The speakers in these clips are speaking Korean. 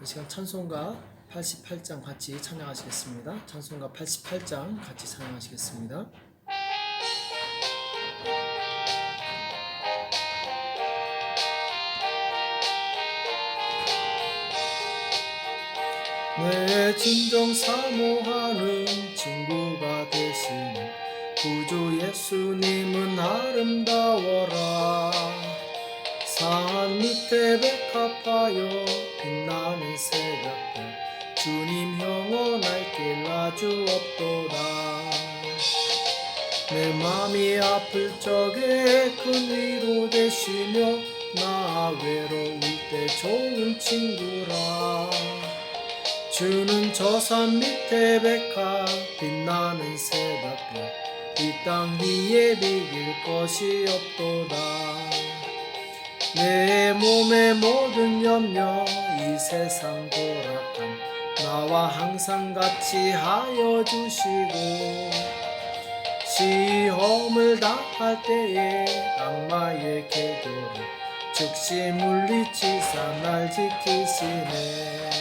이 시간 찬송가 88장 같이 찬양하시겠습니다. 찬송가 88장 같이 찬양하시겠습니다. 내 진정 사모하는 친구가 되시는 구주 예수님은 아름다워라. 산 밑에 백합하여 빛나는 새벽별 주님 영원할 길 아주 없도다. 내 맘이 아플 적에 큰 위로 되시며 나 외로울 때 좋은 친구라. 주는 저 산 밑에 백합 빛나는 새벽별 이 땅 위에 비길 것이 없도다. 내 몸의 모든 염려 이 세상 돌아감 나와 항상 같이 하여 주시고 시험을 당할 때에 악마의 계교를 즉시 물리치사 날 지키시네.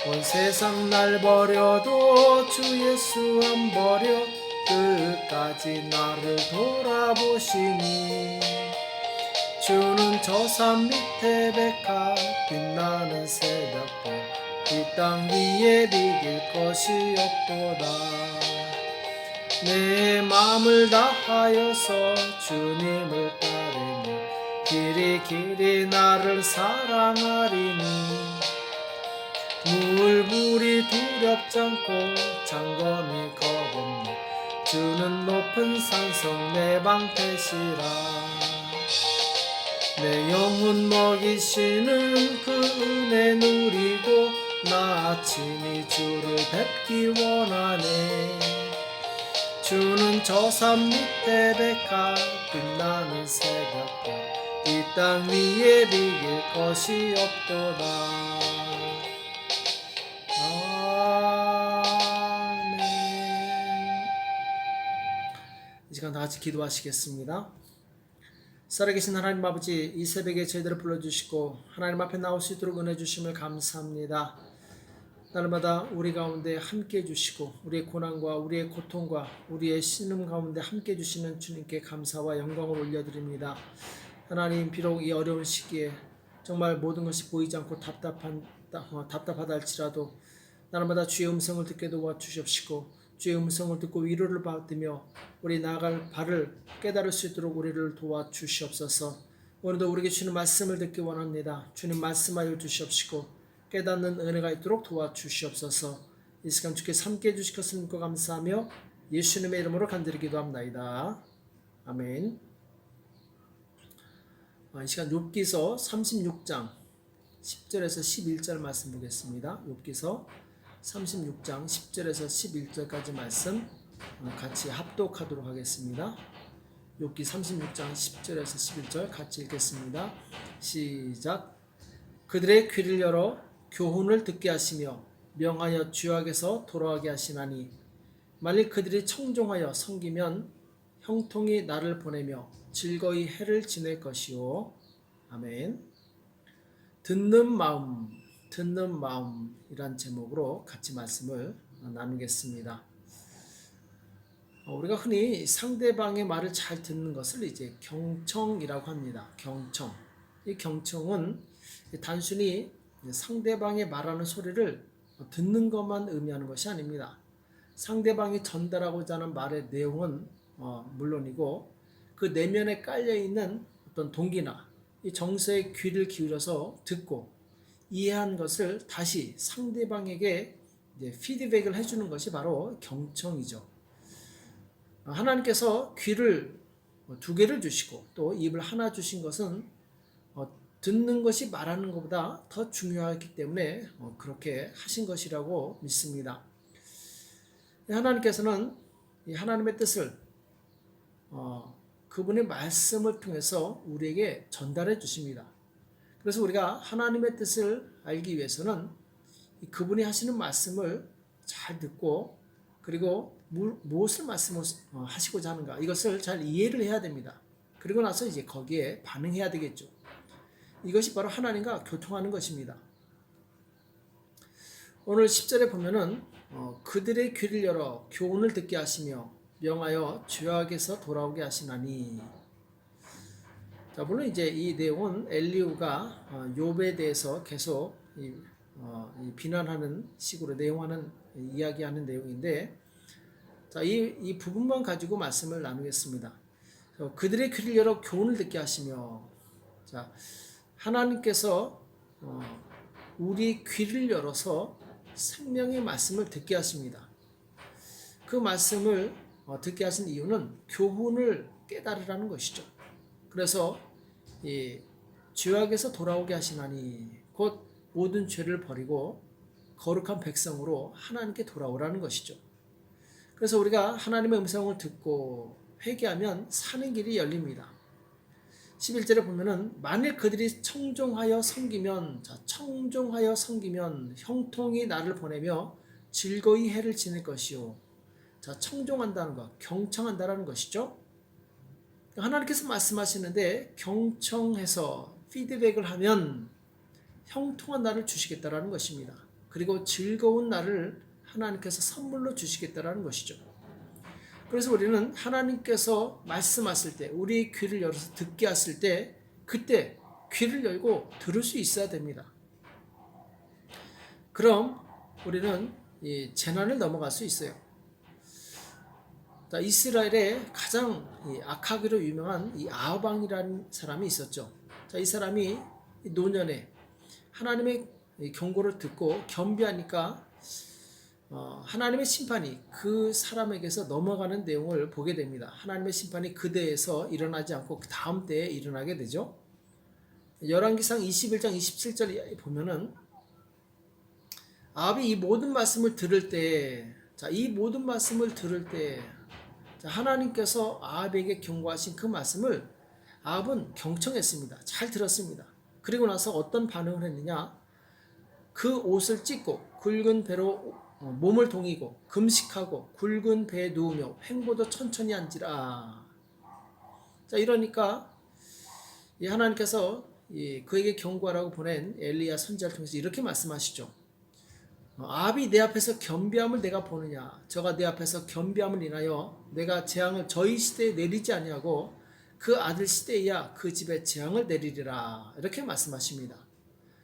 온 세상 날 버려도 주 예수 안 버려 끝까지 나를 돌아보시니 주는 저 산 밑에 백합 빛나는 새벽별 이 땅 위에 비길 것이 없도다. 내 마음을 다하여서 주님을 따르며 길이 나를 사랑하리니 물불이 두렵지 않고 장검이 겁없네 주는 높은 산성 내 방패시라. 내 영혼 먹이시는 그 은혜 누리고 나 친히 주를 뵙기 원하네. 주는 저 산 밑에 백합 빛나는 새벽별 이 땅 위에 비길 것이 없도다. 아멘. 이 시간 다 같이 기도하시겠습니다. 살아계신 하나님 아버지, 이 새벽에 저희들을 불러주시고 하나님 앞에 나올 수 있도록 은혜 주심을 감사합니다. 날마다 우리 가운데 함께 해주시고 우리의 고난과 우리의 고통과 우리의 신음 가운데 함께 해주시는 주님께 감사와 영광을 올려드립니다. 하나님, 비록 이 어려운 시기에 정말 모든 것이 보이지 않고 답답하다 할지라도 날마다 주의 음성을 듣게 도와주시옵시고 주의 음성을 듣고 위로를 받으며 우리 나아갈 발을 깨달을 수 있도록 우리를 도와주시옵소서. 오늘도 우리에게 주는 말씀을 듣기 원합니다. 주님 말씀하여 주시옵시고 깨닫는 은혜가 있도록 도와주시옵소서. 이 시간 주께서 함께 해주실 것을 믿고 감사하며 예수님의 이름으로 간절히 기도합나이다. 아멘. 이 시간 욥기서 36장 10절에서 11절 말씀 보겠습니다. 욥기서 36장 10절에서 11절까지 말씀 같이 합독하도록 하겠습니다. 욥기 36장 10절에서 11절 같이 읽겠습니다. 시작. 그들의 귀를 열어 교훈을 듣게 하시며 명하여 죄악에서 돌아가게 하시나니 만일 그들이 청종하여 섬기면 형통이 나를 보내며 즐거이 해를 지낼 것이요. 아멘. 듣는 마음이란 제목으로 같이 말씀을 나누겠습니다. 우리가 흔히 상대방의 말을 잘 듣는 것을 이제 경청이라고 합니다. 경청. 이 경청은 단순히 상대방이 말하는 소리를 듣는 것만 의미하는 것이 아닙니다. 상대방이 전달하고자 하는 말의 내용은 물론이고 그 내면에 깔려 있는 어떤 동기나 이 정서에 귀를 기울여서 듣고 이해한 것을 다시 상대방에게 피드백을 해주는 것이 바로 경청이죠. 하나님께서 귀를 두 개를 주시고 또 입을 하나 주신 것은 듣는 것이 말하는 것보다 더 중요하기 때문에 그렇게 하신 것이라고 믿습니다. 하나님께서는 이 하나님의 뜻을 그분의 말씀을 통해서 우리에게 전달해 주십니다. 그래서 우리가 하나님의 뜻을 알기 위해서는 그분이 하시는 말씀을 잘 듣고 그리고 무엇을 말씀하시고자 하는가 이것을 잘 이해를 해야 됩니다. 그리고 나서 이제 거기에 반응해야 되겠죠. 이것이 바로 하나님과 교통하는 것입니다. 오늘 10절에 보면은 그들의 귀를 열어 교훈을 듣게 하시며 명하여 죄악에서 돌아오게 하시나니. 자, 물론 이제 이 내용은 엘리후가 욥에 대해서 계속 이 비난하는 식으로 내용하는 이야기하는 내용인데, 자, 이 부분만 가지고 말씀을 나누겠습니다. 그들의 귀를 열어 교훈을 듣게 하시며, 자, 하나님께서 우리 귀를 열어서 생명의 말씀을 듣게 하십니다. 그 말씀을 듣게 하신 이유는 교훈을 깨달으라는 것이죠. 그래서 이 죄악에서 돌아오게 하시나니, 곧 모든 죄를 버리고 거룩한 백성으로 하나님께 돌아오라는 것이죠. 그래서 우리가 하나님의 음성을 듣고 회개하면 사는 길이 열립니다. 11절에 보면은 만일 그들이 청종하여 섬기면, 자, 청종하여 섬기면 형통이 나를 보내며 즐거이 해를 지낼 것이요. 자, 청종한다는 것, 경청한다는 것이죠. 하나님께서 말씀하시는데 경청해서 피드백을 하면 형통한 날을 주시겠다라는 것입니다. 그리고 즐거운 날을 하나님께서 선물로 주시겠다라는 것이죠. 그래서 우리는 하나님께서 말씀하실 때, 우리 귀를 열어서 듣게 하실 때, 그때 귀를 열고 들을 수 있어야 됩니다. 그럼 우리는 이 재난을 넘어갈 수 있어요. 이스라엘에 가장 악하기로 유명한 이 아합왕이라는 사람이 있었죠. 자, 이 사람이 노년에 하나님의 경고를 듣고 겸비하니까 하나님의 심판이 그 사람에게서 넘어가는 내용을 보게 됩니다. 하나님의 심판이 그 대에서 일어나지 않고 그 다음 때에 일어나게 되죠. 열왕기상 21장 27절에 보면은 아합이 이 모든 말씀을 들을 때, 자, 이 모든 말씀을 들을 때, 자, 하나님께서 아합에게 경고하신 그 말씀을 아합은 경청했습니다. 잘 들었습니다. 그리고 나서 어떤 반응을 했느냐? 그 옷을 찢고 굵은 배로 몸을 동이고 금식하고 굵은 배에 누우며 횡보도 천천히 앉으라. 자, 이러니까 하나님께서 그에게 경고하라고 보낸 엘리야 선지자를 통해서 이렇게 말씀하시죠. 아합이 내 앞에서 겸비함을 내가 보느냐? 저가 내 앞에서 겸비함을 인하여 내가 재앙을 저희 시대에 내리지 아니하고 그 아들 시대에야 그 집에 재앙을 내리리라. 이렇게 말씀하십니다.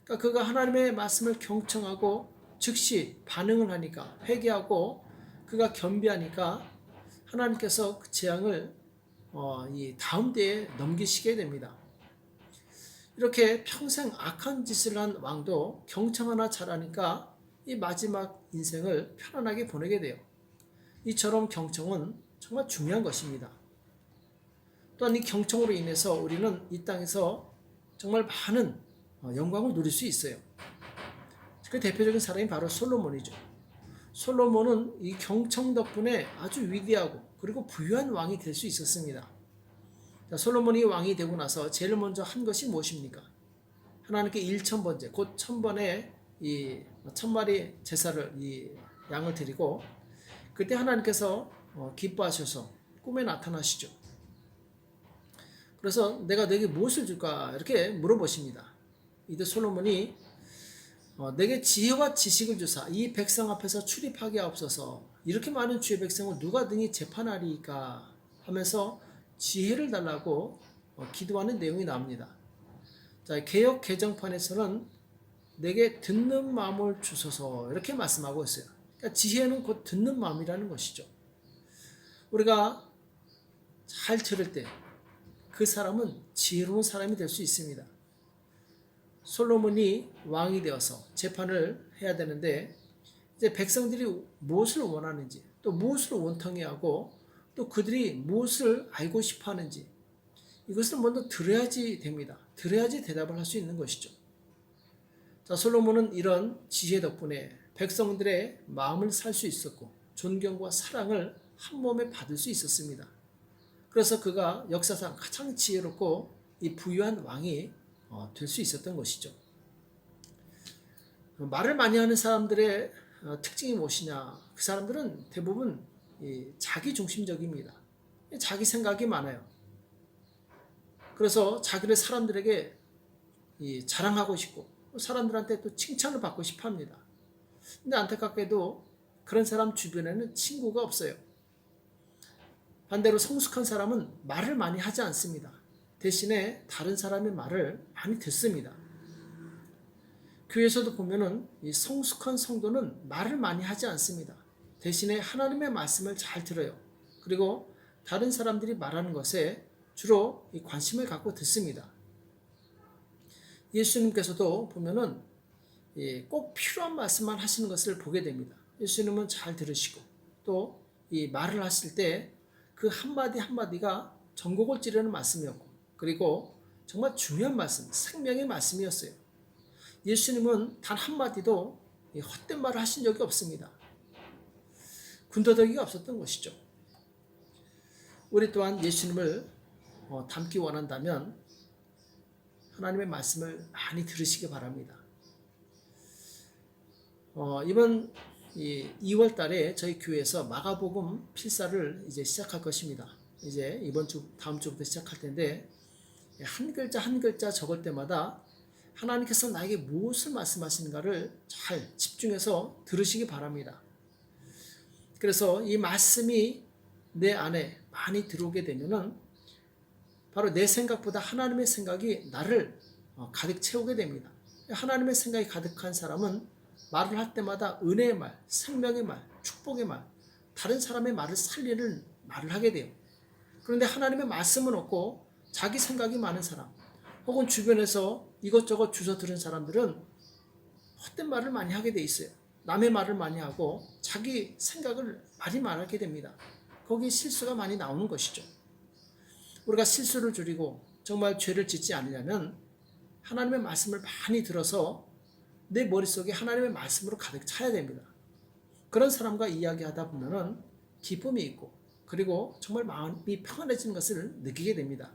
그러니까 그가 하나님의 말씀을 경청하고 즉시 반응을 하니까, 회개하고 그가 겸비하니까 하나님께서 그 재앙을 이 다음 때에 넘기시게 됩니다. 이렇게 평생 악한 짓을 한 왕도 경청 하나 잘하니까 이 마지막 인생을 편안하게 보내게 돼요. 이처럼 경청은 정말 중요한 것입니다. 또한 이 경청으로 인해서 우리는 이 땅에서 정말 많은 영광을 누릴 수 있어요. 그 대표적인 사람이 바로 솔로몬이죠. 솔로몬은 이 경청 덕분에 아주 위대하고 그리고 부유한 왕이 될 수 있었습니다. 자, 솔로몬이 왕이 되고 나서 제일 먼저 한 것이 무엇입니까? 하나님께 1,000번째, 곧 1,000번의 이 1,000마리 제사를, 이 양을 드리고, 그때 하나님께서 기뻐하셔서 꿈에 나타나시죠. 그래서 내가 너에게 무엇을 줄까? 이렇게 물어보십니다. 이때 솔로몬이 내게 지혜와 지식을 주사 이 백성 앞에서 출입하게 하옵소서. 이렇게 많은 주의 백성을 누가 등이 재판하리까 하면서 지혜를 달라고 기도하는 내용이 나옵니다. 자, 개역 개정판에서는 내게 듣는 마음을 주소서 이렇게 말씀하고 있어요. 그러니까 지혜는 곧 듣는 마음이라는 것이죠. 우리가 잘 들을 때 그 사람은 지혜로운 사람이 될 수 있습니다. 솔로몬이 왕이 되어서 재판을 해야 되는데, 이제 백성들이 무엇을 원하는지, 또 무엇을 원통해 하고, 또 그들이 무엇을 알고 싶어 하는지, 이것을 먼저 들어야지 됩니다. 들어야지 대답을 할 수 있는 것이죠. 자, 솔로몬은 이런 지혜 덕분에 백성들의 마음을 살 수 있었고 존경과 사랑을 한 몸에 받을 수 있었습니다. 그래서 그가 역사상 가장 지혜롭고 이 부유한 왕이 될 수 있었던 것이죠. 말을 많이 하는 사람들의 특징이 무엇이냐? 그 사람들은 대부분 자기 중심적입니다. 자기 생각이 많아요. 그래서 자기를 사람들에게 자랑하고 싶고 사람들한테 또 칭찬을 받고 싶어 합니다. 근데 안타깝게도 그런 사람 주변에는 친구가 없어요. 반대로 성숙한 사람은 말을 많이 하지 않습니다. 대신에 다른 사람의 말을 많이 듣습니다. 교회에서도 보면은 이 성숙한 성도는 말을 많이 하지 않습니다. 대신에 하나님의 말씀을 잘 들어요. 그리고 다른 사람들이 말하는 것에 주로 이 관심을 갖고 듣습니다. 예수님께서도 보면은 꼭 필요한 말씀만 하시는 것을 보게 됩니다. 예수님은 잘 들으시고 또 이 말을 하실 때 그 한마디 한마디가 전곡을 찌르는 말씀이었고 그리고 정말 중요한 말씀, 생명의 말씀이었어요. 예수님은 단 한마디도 헛된 말을 하신 적이 없습니다. 군더더기가 없었던 것이죠. 우리 또한 예수님을 닮기 원한다면 하나님의 말씀을 많이 들으시기 바랍니다. 이번 2월 달에 저희 교회에서 마가복음 필사를 이제 시작할 것입니다. 이제 다음 주부터 시작할 텐데 한 글자 한 글자 적을 때마다 하나님께서 나에게 무엇을 말씀하시는가를 잘 집중해서 들으시기 바랍니다. 그래서 이 말씀이 내 안에 많이 들어오게 되면은 바로 내 생각보다 하나님의 생각이 나를 가득 채우게 됩니다. 하나님의 생각이 가득한 사람은 말을 할 때마다 은혜의 말, 생명의 말, 축복의 말, 다른 사람의 말을 살리는 말을 하게 돼요. 그런데 하나님의 말씀은 없고 자기 생각이 많은 사람, 혹은 주변에서 이것저것 주워 들은 사람들은 헛된 말을 많이 하게 돼 있어요. 남의 말을 많이 하고 자기 생각을 많이 말하게 됩니다. 거기에 실수가 많이 나오는 것이죠. 우리가 실수를 줄이고 정말 죄를 짓지 않으려면 하나님의 말씀을 많이 들어서 내 머릿속에 하나님의 말씀으로 가득 차야 됩니다. 그런 사람과 이야기하다 보면은 기쁨이 있고 그리고 정말 마음이 평안해지는 것을 느끼게 됩니다.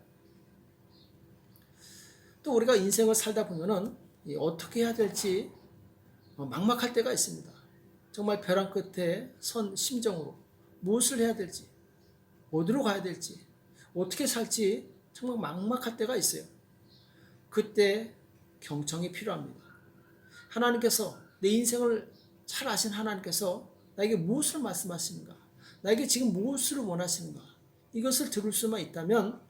또 우리가 인생을 살다 보면은 어떻게 해야 될지 막막할 때가 있습니다. 정말 벼랑 끝에 선 심정으로 무엇을 해야 될지, 어디로 가야 될지, 어떻게 살지 정말 막막할 때가 있어요. 그때 경청이 필요합니다. 하나님께서 내 인생을 잘 아신 하나님께서 나에게 무엇을 말씀하시는가, 나에게 지금 무엇을 원하시는가, 이것을 들을 수만 있다면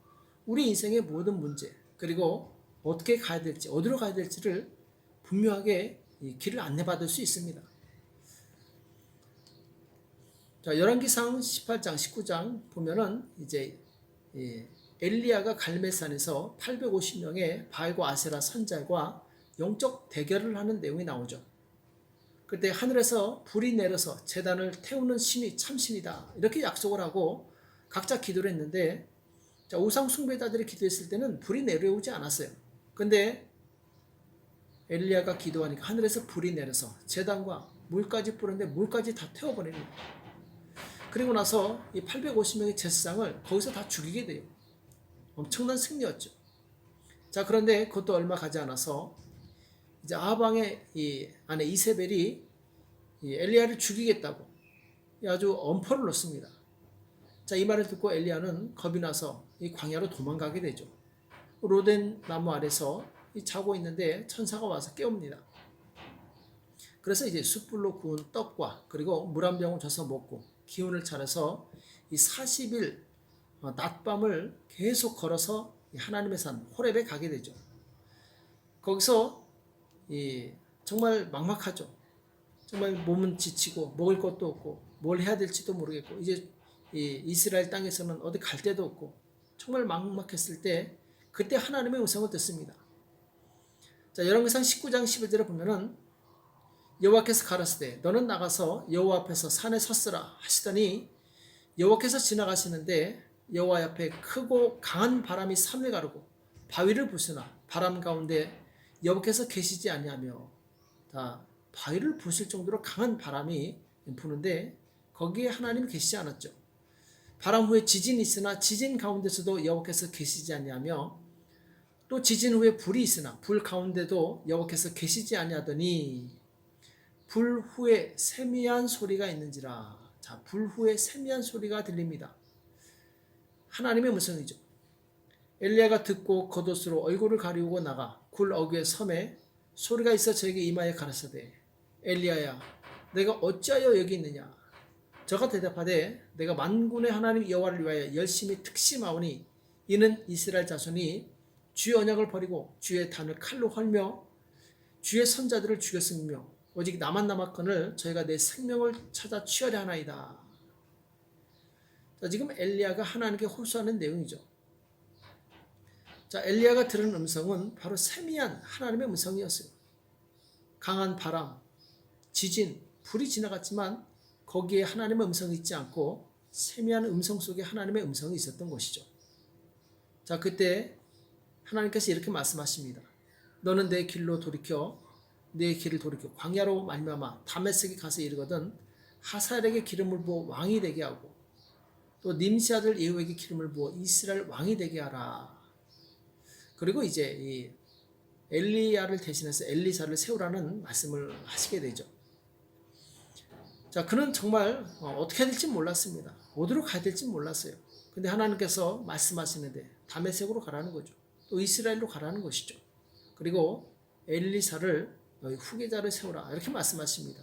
우리 인생의 모든 문제 그리고 어떻게 가야 될지, 어디로 가야 될지를 분명하게 길을 안내받을 수 있습니다. 자, 열왕기상 18장, 19장 보면은 이제 엘리야가 갈멜산에서 850명의 바알과 아세라 선자과 영적 대결을 하는 내용이 나오죠. 그때 하늘에서 불이 내려서 제단을 태우는 신이 참신이다 이렇게 약속을 하고 각자 기도를 했는데, 자, 우상 숭배자들이 기도했을 때는 불이 내려오지 않았어요. 근데 엘리야가 기도하니까 하늘에서 불이 내려서 제단과 물까지 뿌렸는데 물까지 다 태워버립니다. 그리고 나서 이 850명의 제사장을 거기서 다 죽이게 돼요. 엄청난 승리였죠. 자, 그런데 그것도 얼마 가지 않아서 이제 아합왕의 이 아내 이세벨이 이 엘리야를 죽이겠다고 아주 엄포를 놓습니다. 자, 이 말을 듣고 엘리야는 겁이 나서 이 광야로 도망가게 되죠. 로덴 나무 아래서 자고 있는데 천사가 와서 깨웁니다. 그래서 이제 숯불로 구운 떡과 그리고 물 한 병을 줘서 먹고 기운을 차려서 이 40일 낮밤을 계속 걸어서 하나님의 산 호렙에 가게 되죠. 거기서 정말 막막하죠. 정말 몸은 지치고 먹을 것도 없고 뭘 해야 될지도 모르겠고 이제 이스라엘 땅에서는 어디 갈 데도 없고 정말 막막했을 때 그때 하나님의 음성을 듣습니다. 자, 열왕기상 19장 11절에 보면은 여호와께서 가라사대 너는 나가서 여호와 앞에서 산에 섰으라 하시더니 여호와께서 지나가시는데 여호와 앞에 크고 강한 바람이 산을 가르고 바위를 부수나 바람 가운데 여호와께서 계시지 아니하며, 다 바위를 부술 정도로 강한 바람이 부는데 거기에 하나님이 계시지 않았죠. 바람 후에 지진이 있으나 지진 가운데서도 여호와께서 계시지 아니하며, 또 지진 후에 불이 있으나 불 가운데도 여호와께서 계시지 아니하더니 불 후에 세미한 소리가 있는지라. 자, 불 후에 세미한 소리가 들립니다. 하나님의 음성이죠. 엘리야가 듣고 겉옷으로 얼굴을 가리우고 나가 굴 어귀의 섬에 소리가 있어 저에게 이마에 가라사대 엘리야야 내가 어찌하여 여기 있느냐? 저가 대답하되 내가 만군의 하나님 여호와를 위하여 열심히 특심하오니 이는 이스라엘 자손이 주의 언약을 버리고 주의 단을 칼로 헐며 주의 선자들을 죽였으며 오직 나만 남았거늘 저희가 내 생명을 찾아 취하려 하나이다. 자, 지금 엘리야가 하나님께 호소하는 내용이죠. 자, 엘리야가 들은 음성은 바로 세미한 하나님의 음성이었어요. 강한 바람, 지진, 불이 지나갔지만 거기에 하나님의 음성이 있지 않고 세미한 음성 속에 하나님의 음성이 있었던 것이죠. 자, 그때 하나님께서 이렇게 말씀하십니다. 너는 내 길로 돌이켜 내 길을 돌이켜 광야로 말미암아 다메섹에 가서 이르거든 하사엘에게 기름을 부어 왕이 되게 하고 또 님시 아들 예후에게 기름을 부어 이스라엘 왕이 되게 하라. 그리고 이제 이 엘리야를 대신해서 엘리사를 세우라는 말씀을 하시게 되죠. 자, 그는 정말 어떻게 해야 될지 몰랐습니다. 어디로 가야 될지 몰랐어요. 근데 하나님께서 말씀하시는데 다메섹으로 가라는 거죠. 또 이스라엘로 가라는 것이죠. 그리고 엘리사를 너희 후계자를 세우라 이렇게 말씀하십니다.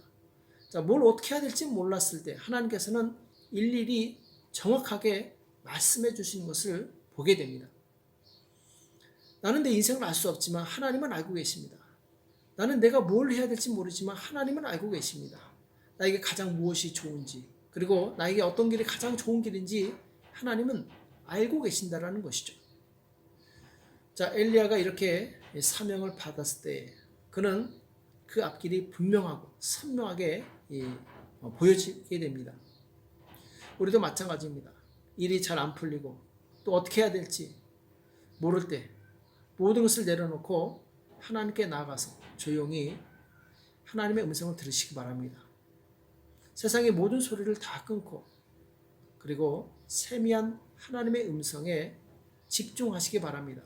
자, 뭘 어떻게 해야 될지 몰랐을 때 하나님께서는 일일이 정확하게 말씀해 주신 것을 보게 됩니다. 나는 내 인생을 알 수 없지만 하나님은 알고 계십니다. 나는 내가 뭘 해야 될지 모르지만 하나님은 알고 계십니다. 나에게 가장 무엇이 좋은지 그리고 나에게 어떤 길이 가장 좋은 길인지 하나님은 알고 계신다라는 것이죠. 자, 엘리야가 이렇게 사명을 받았을 때 그는 그 앞길이 분명하고 선명하게 보여지게 됩니다. 우리도 마찬가지입니다. 일이 잘 안 풀리고 또 어떻게 해야 될지 모를 때 모든 것을 내려놓고 하나님께 나아가서 조용히 하나님의 음성을 들으시기 바랍니다. 세상의 모든 소리를 다 끊고 그리고 세미한 하나님의 음성에 집중하시기 바랍니다.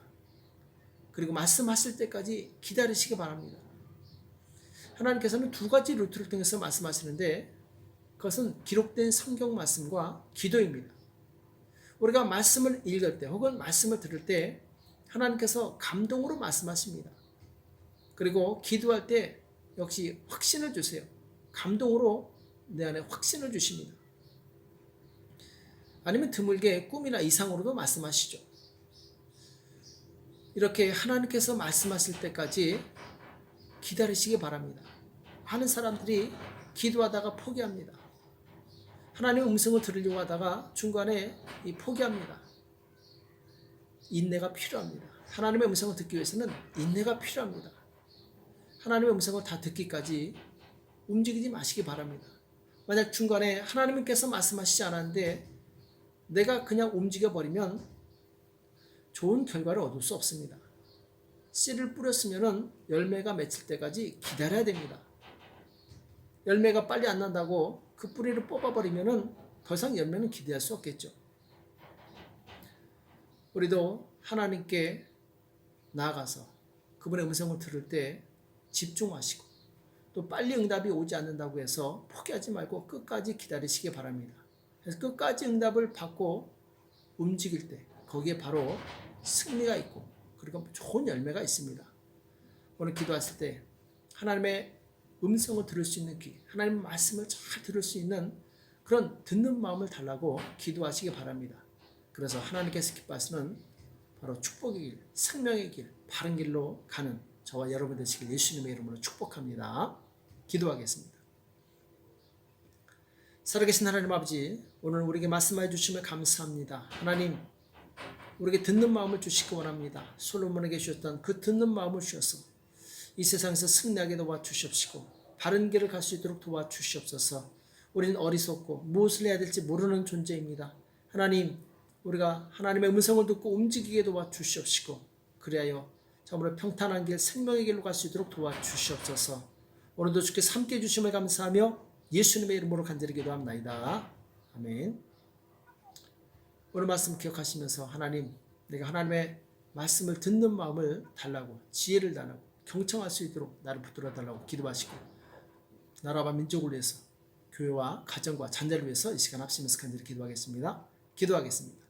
그리고 말씀하실 때까지 기다리시기 바랍니다. 하나님께서는 두 가지 루트를 통해서 말씀하시는데 그것은 기록된 성경 말씀과 기도입니다. 우리가 말씀을 읽을 때 혹은 말씀을 들을 때 하나님께서 감동으로 말씀하십니다. 그리고 기도할 때 역시 확신을 주세요. 감동으로 내 안에 확신을 주십니다. 아니면 드물게 꿈이나 이상으로도 말씀하시죠. 이렇게 하나님께서 말씀하실 때까지 기다리시기 바랍니다. 많은 사람들이 기도하다가 포기합니다. 하나님의 음성을 들으려고 하다가 중간에 포기합니다. 인내가 필요합니다. 하나님의 음성을 듣기 위해서는 인내가 필요합니다. 하나님의 음성을 다 듣기까지 움직이지 마시기 바랍니다. 만약 중간에 하나님께서 말씀하시지 않았는데 내가 그냥 움직여버리면 좋은 결과를 얻을 수 없습니다. 씨를 뿌렸으면 열매가 맺힐 때까지 기다려야 됩니다. 열매가 빨리 안 난다고 그 뿌리를 뽑아버리면 더 이상 열매는 기대할 수 없겠죠. 우리도 하나님께 나아가서 그분의 음성을 들을 때 집중하시고 또 빨리 응답이 오지 않는다고 해서 포기하지 말고 끝까지 기다리시기 바랍니다. 그래서 끝까지 응답을 받고 움직일 때 거기에 바로 승리가 있고 그리고 좋은 열매가 있습니다. 오늘 기도하실 때 하나님의 음성을 들을 수 있는 귀, 하나님의 말씀을 잘 들을 수 있는 그런 듣는 마음을 달라고 기도하시기 바랍니다. 그래서 하나님께서 기뻐하시는 바로 축복의 길, 생명의 길, 바른 길로 가는 저와 여러분 되시길 예수님의 이름으로 축복합니다. 기도하겠습니다. 살아계신 하나님 아버지, 오늘 우리에게 말씀해 주시면 감사합니다. 하나님, 우리에게 듣는 마음을 주시기 원합니다. 솔로몬에게 주셨던 그 듣는 마음을 주셔서 이 세상에서 승리하게 도와주시옵시고 바른 길을 갈 수 있도록 도와주시옵소서. 우리는 어리석고 무엇을 해야 될지 모르는 존재입니다. 하나님, 우리가 하나님의 음성을 듣고 움직이게 도와주시옵시고 그리하여 참으로 평탄한 길, 생명의 길로 갈 수 있도록 도와주시옵소서. 오늘도 주께서 함께해 주심을 감사하며 예수님의 이름으로 간절히 기도합나이다. 아멘. 오늘 말씀 기억하시면서 하나님, 내가 하나님의 말씀을 듣는 마음을 달라고, 지혜를 달라고, 경청할 수 있도록 나를 붙들어 달라고 기도하시고 나라와 민족을 위해서, 교회와 가정과 자녀를 위해서 이 시간 합심해서 간절히 기도하겠습니다. 기도하겠습니다.